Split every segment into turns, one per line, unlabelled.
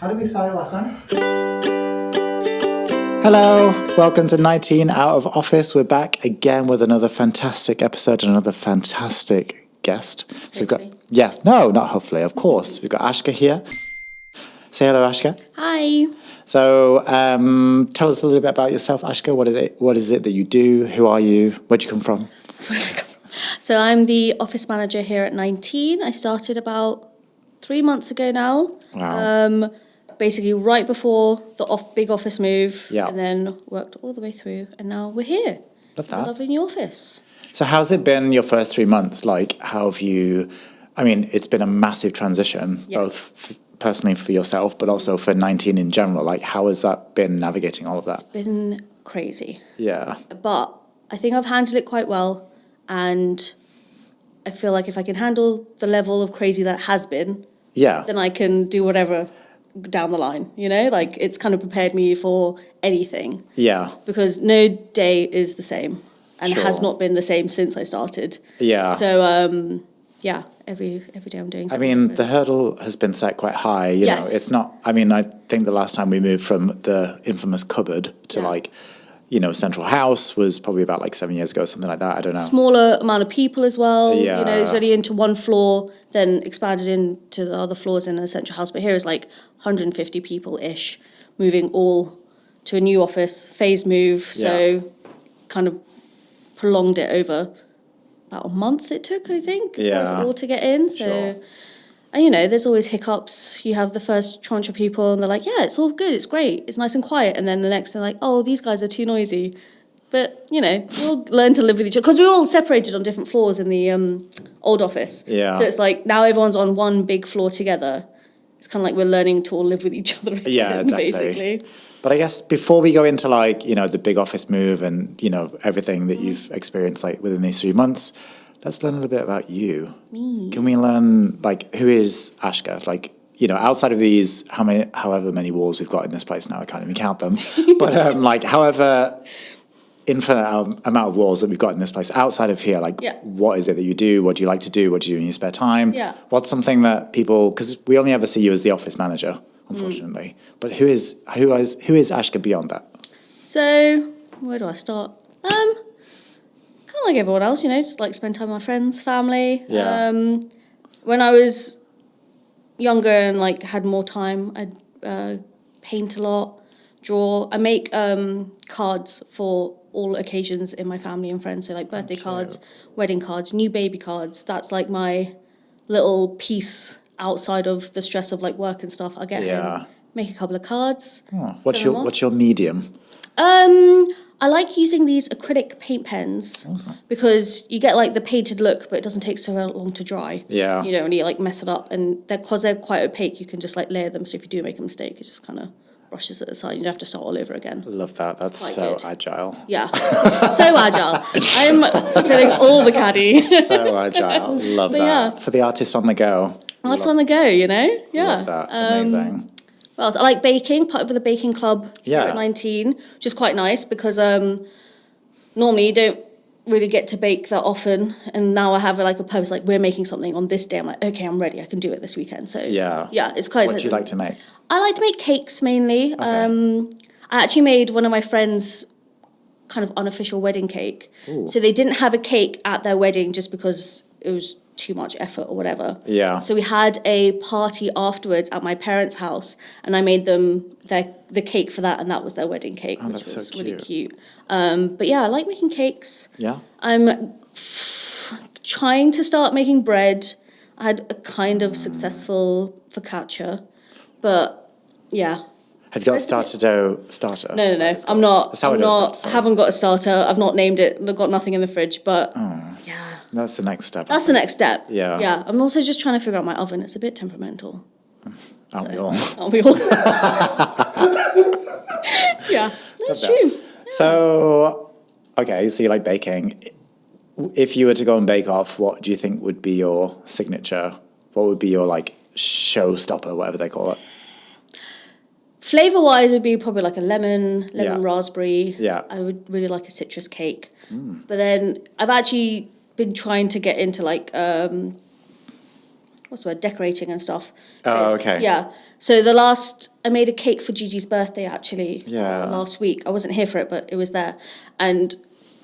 How did we start last time? Hello, welcome to 19 Out of Office. We're back again with another fantastic episode and another fantastic guest. So we've got, yes, no, not hopefully, of course. We've got Aashka here. Say hello, Aashka.
Hi.
So tell us a little bit about yourself, Aashka. What is it that you do? Who are you? Where'd you come from?
So I'm the office manager here at 19. I started about 3 months ago now.
Wow.
Basically right before the big office move.
Yeah.
And then worked all the way through. And now we're here.
Love that.
A lovely new office.
So how's it been your first 3 months? Like, how have you... I mean, it's been a massive transition,
Yes.
both personally for yourself, but also for 19 in general. Like, how has that been navigating all of that?
It's been crazy.
Yeah.
But I think I've handled it quite well. And I feel like if I can handle the level of crazy that has been,
Yeah.
then I can do whatever down the line, you know? Like, it's kind of prepared me for anything.
Yeah.
Because no day is the same and
Sure.
has not been the same since I started.
Yeah.
So, yeah, every day I'm doing something
I mean,
different.
the hurdle has been set quite high. You
Yes.
know, it's not... I mean, I think the last time we moved from the infamous cupboard to,
Yeah.
like, you know, central house was probably about, like, 7 years ago, something like that. I don't know.
Smaller amount of people as well.
Yeah.
You know, it's only into one floor, then expanded into the other floors in a central house. But here is like 150 people-ish moving all to a new office, phase move. So kind of prolonged it over about a month it took, I think, for us
Yeah.
all to get in. So,
Sure.
and you know, there's always hiccups. You have the first tranche of people and they're like, yeah, it's all good, it's great, it's nice and quiet. And then the next they're like, oh, these guys are too noisy. But, you know, we'll learn to live with each other. Because we were all separated on different floors in the old office.
Yeah.
So it's like now everyone's on one big floor together. It's kind of like we're learning to all live with each other again,
Yeah, exactly.
basically.
But I guess before we go into, like, you know, the big office move and, you know, everything that you've experienced, like, within these 3 months, let's learn a little bit about you.
Me.
Can we learn, like, who is Aashka? Like, you know, outside of these, however many walls we've got in this place now, I can't even count them. But, like, however infinite amount of walls that we've got in this place, outside of here, like,
Yeah.
what is it that you do? What do you like to do? What do you do in your spare time?
Yeah.
What's something that people, because we only ever see you as the office manager, unfortunately. But who is Aashka beyond that?
So, where do I start? Kind of like everyone else, you know, just like spend time with my friends, family.
Yeah.
When I was younger and like had more time, I'd paint a lot, draw. I make cards for all occasions in my family and friends. So like birthday cards, wedding cards, new baby cards. That's like my little piece outside of the stress of like work and stuff. I get home, make a couple of cards.
Oh,
send them off.
what's your medium?
I like using these acrylic paint pens because you get like the painted look, but it doesn't take so long to dry.
Yeah.
You don't really like mess it up, and because they're quite opaque, you can just like layer them. So if you do make a mistake, it just kind of brushes it aside. You don't have to start all over again.
Love that. That's
quite
so
good.
agile.
Yeah, so agile. I'm feeling all the caddy.
So agile. Love that.
yeah.
For the artist on the go.
That's on the go, you know. Yeah.
Love that. Amazing.
What else? I like baking, part of the baking club here
Yeah.
at 19, which is quite nice because normally you don't really get to bake that often. And now I have like a purpose, like we're making something on this day. I'm like, okay, I'm ready. I can do it this weekend. So
Yeah.
it's quite
What do you like to make?
I like to make cakes mainly.
Okay.
I actually made one of my friends' kind of unofficial wedding cake.
Ooh.
So they didn't have a cake at their wedding just because it was too much effort or whatever.
Yeah.
So we had a party afterwards at my parents' house, and I made them the cake for that, and that was their wedding cake, which
that's
was
so
really
cute.
cute. But yeah, I like making cakes.
Yeah.
I'm trying to start making bread. I had a kind of successful focaccia, but yeah.
Have you got a starter?
No. I'm not. I haven't got a starter. I've not named it. I've got nothing in the fridge, but yeah.
That's the next step.
That's the next step.
Yeah.
Yeah. I'm also just trying to figure out my oven. It's a bit temperamental.
Aren't we all?
Aren't we all? Yeah, that's true.
So, okay, so you like baking. If you were to go and bake off, what do you think would be your signature? What would be your, like, showstopper, whatever they call it?
Flavour-wise, would be probably like a lemon
Yeah.
raspberry.
Yeah.
I would really like a citrus cake. But then I've actually been trying to get into like what's the word, decorating and stuff.
Oh, okay.
Yeah, So I made a cake for Gigi's birthday actually.
Yeah.
Last week. I wasn't here for it, but it was there. And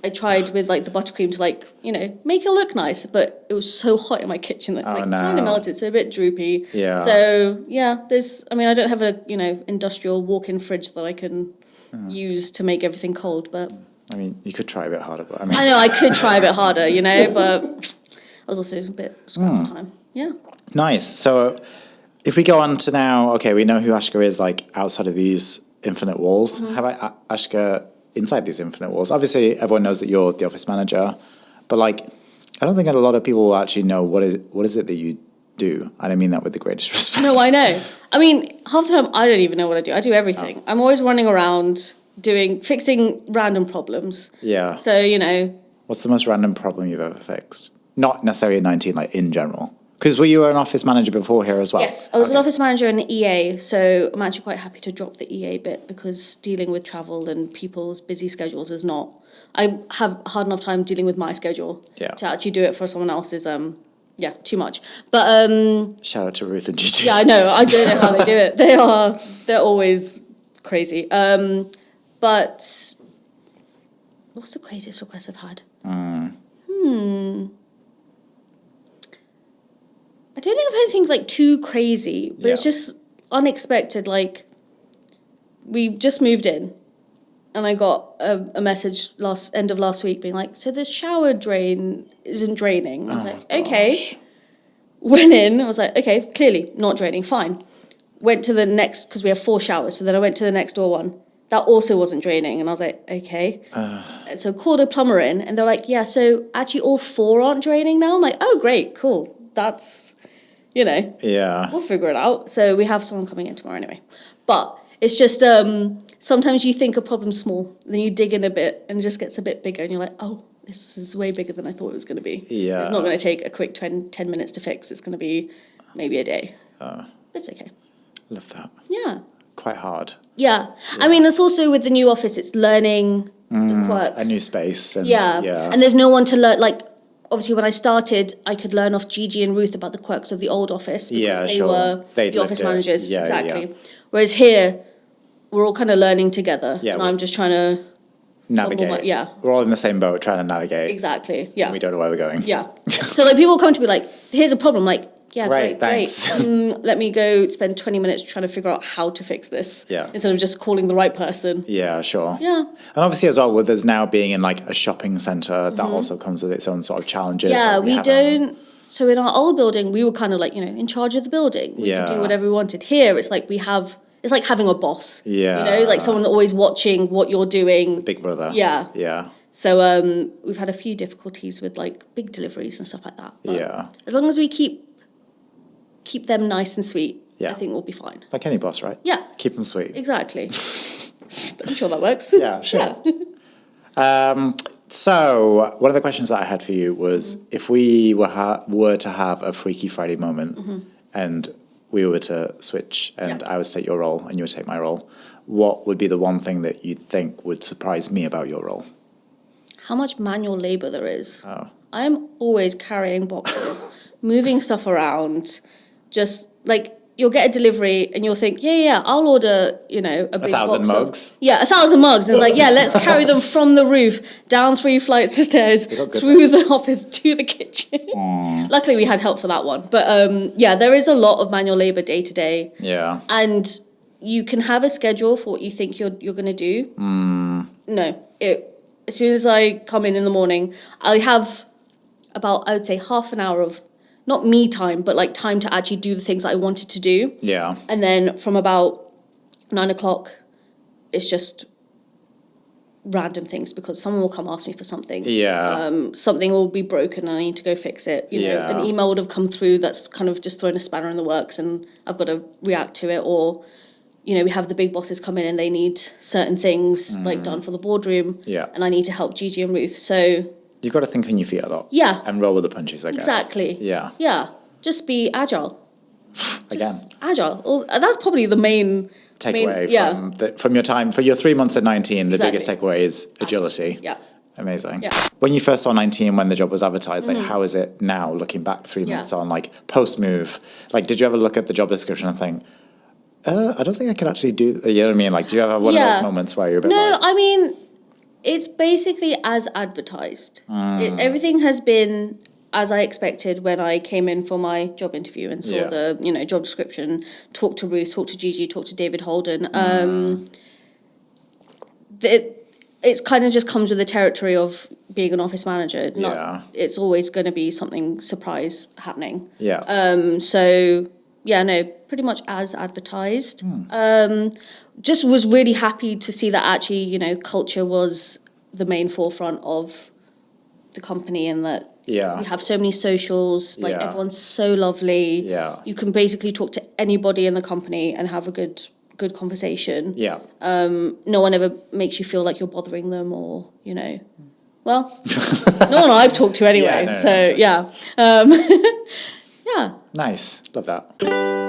I tried with like the buttercream to like, make it look nice, but it was so hot in my kitchen that it's kind of melted, so a bit droopy.
Yeah.
So yeah, I don't have a, industrial walk-in fridge that I can use to make everything cold, but.
I mean, you could try a bit harder, but
I know I could try a bit harder, but I was also a bit scrapped for time. Yeah.
Nice. So if we go on to now, okay, we know who Aashka is like outside of these infinite walls.
Mm-hmm.
How about Aashka inside these infinite walls? Obviously, everyone knows that you're the office manager, but like, I don't think a lot of people will actually know what is it that you do. I don't mean that with the greatest respect.
No, I know. I mean, half the time I don't even know what I do. I do everything. I'm always running around fixing random problems.
Yeah.
So,
What's the most random problem you've ever fixed? Not necessarily at 19, like in general. Because were you an office manager before here as well?
Yes, I was an office manager in the EA, so I'm actually quite happy to drop the EA bit because dealing with travel and people's busy schedules is not. I have a hard enough time dealing with my schedule.
Yeah.
To actually do it for someone else is too much. But
Shout out to Ruth and Gigi.
yeah, I know. I don't know how they do it. They're always crazy. But what's the craziest request I've had? I don't think I've had anything like too crazy, but it's just unexpected. Like we just moved in, and I got a message end of last week being like, "So the shower drain isn't draining." I was like, "Okay." Went in. I was like, "Okay, clearly not draining. Fine." Went to the next because we have 4 showers. So then I went to the next door one. That also wasn't draining, and I was like, "Okay." So called a plumber in, and they're like, "Yeah, so actually all 4 aren't draining now." I'm like, "Oh, great, cool. That's,
Yeah.
we'll figure it out." So we have someone coming in tomorrow anyway. But it's just sometimes you think a problem's small, then you dig in a bit, and it just gets a bit bigger, and you're like, "Oh, this is way bigger than I thought it was going to be."
Yeah.
It's not going to take a quick 10 minutes to fix. It's going to be maybe a day. It's okay.
Love that.
Yeah.
Quite hard.
Yeah. I mean, it's also with the new office, it's learning the quirks.
A new space. And,
Yeah. And there's no one to learn, like, obviously when I started, I could learn off Gigi and Ruth about the quirks of the old office because they were the office managers.
Yeah,
exactly.
yeah.
Whereas here, we're all kind of learning together.
Yeah,
and I'm just trying to
navigate.
Yeah.
We're all in the same boat trying to navigate.
Exactly. Yeah.
And we don't know where we're going.
Yeah. So like people come to me like, "Here's a problem." Like, yeah,
Right,
great.
thanks.
Let me go spend 20 minutes trying to figure out how to fix this.
Yeah.
Instead of just calling the right person.
Yeah, sure.
Yeah.
And obviously as well, with us now being in like a shopping centre, that also comes with its own sort of challenges.
Yeah,
that
we
have
don't. So in our old building, we were kind of like, in charge of the building. We could do whatever we wanted. Here, it's like it's like having a boss.
Yeah.
Like someone always watching what you're doing.
Big brother.
Yeah.
Yeah.
So we've had a few difficulties with like big deliveries and stuff like that. But
Yeah.
as long as we keep them nice and sweet,
Yeah.
I think we'll be fine.
Like any boss, right?
Yeah.
Keep them sweet.
Exactly. I'm sure that works.
Yeah, sure. So one of the questions that I had for you was if we were to have a Freaky Friday moment and we were to switch and I would take your role and you would take my role, what would be the one thing that you think would surprise me about your role?
How much manual labour there is.
Oh.
I'm always carrying boxes, moving stuff around, just like you'll get a delivery and you'll think, I'll order, a big
1,000
box
mugs.
of 1,000 mugs. And it's like, let's carry them from the roof, down 3 flights of stairs, through the office to the kitchen. Luckily we had help for that one. But there is a lot of manual labour day to day.
Yeah.
And you can have a schedule for what you think you're going to do. No, as soon as I come in the morning, I have about, I would say, half an hour of not me time, but like time to actually do the things that I wanted to do.
Yeah.
And then from about 9 o'clock, it's just random things because someone will come ask me for something.
Yeah.
Something will be broken and I need to go fix it. You know, an email would have come through that's kind of just thrown a spanner in the works and I've got to react to it. Or, we have the big bosses come in and they need certain things like done for the boardroom.
Yeah.
And I need to help Gigi and Ruth. So
You've got to think on your feet a lot.
Yeah.
And roll with the punches, I guess.
Exactly.
Yeah.
Yeah. Just be agile.
Again.
Agile. That's probably the main
takeaway from your time. For your 3 months at 19, the biggest takeaway is agility.
Yeah.
Amazing.
Yeah.
When you first saw 19, when the job was advertised, like how is it now looking back 3 months on, like post-move? Like, did you ever look at the job description and think, I don't think I could actually do. You know what I mean? Like, do you have one of those moments where you're a bit
No,
like,
I mean, it's basically as advertised. Everything has been as I expected when I came in for my job interview and saw the job description. Talked to Ruth, talked to Gigi, talked to David Holden. It's kind of just comes with the territory of being an office manager. It's always going to be something surprise happening. So yeah, no, pretty much as advertised. Just was really happy to see that actually, culture was the main forefront of the company, and that we have so many socials, like everyone's so lovely. You can basically talk to anybody in the company and have a good conversation. No one ever makes you feel like you're bothering them, or well, no one I've talked to anyway. Yeah.
Nice, love that.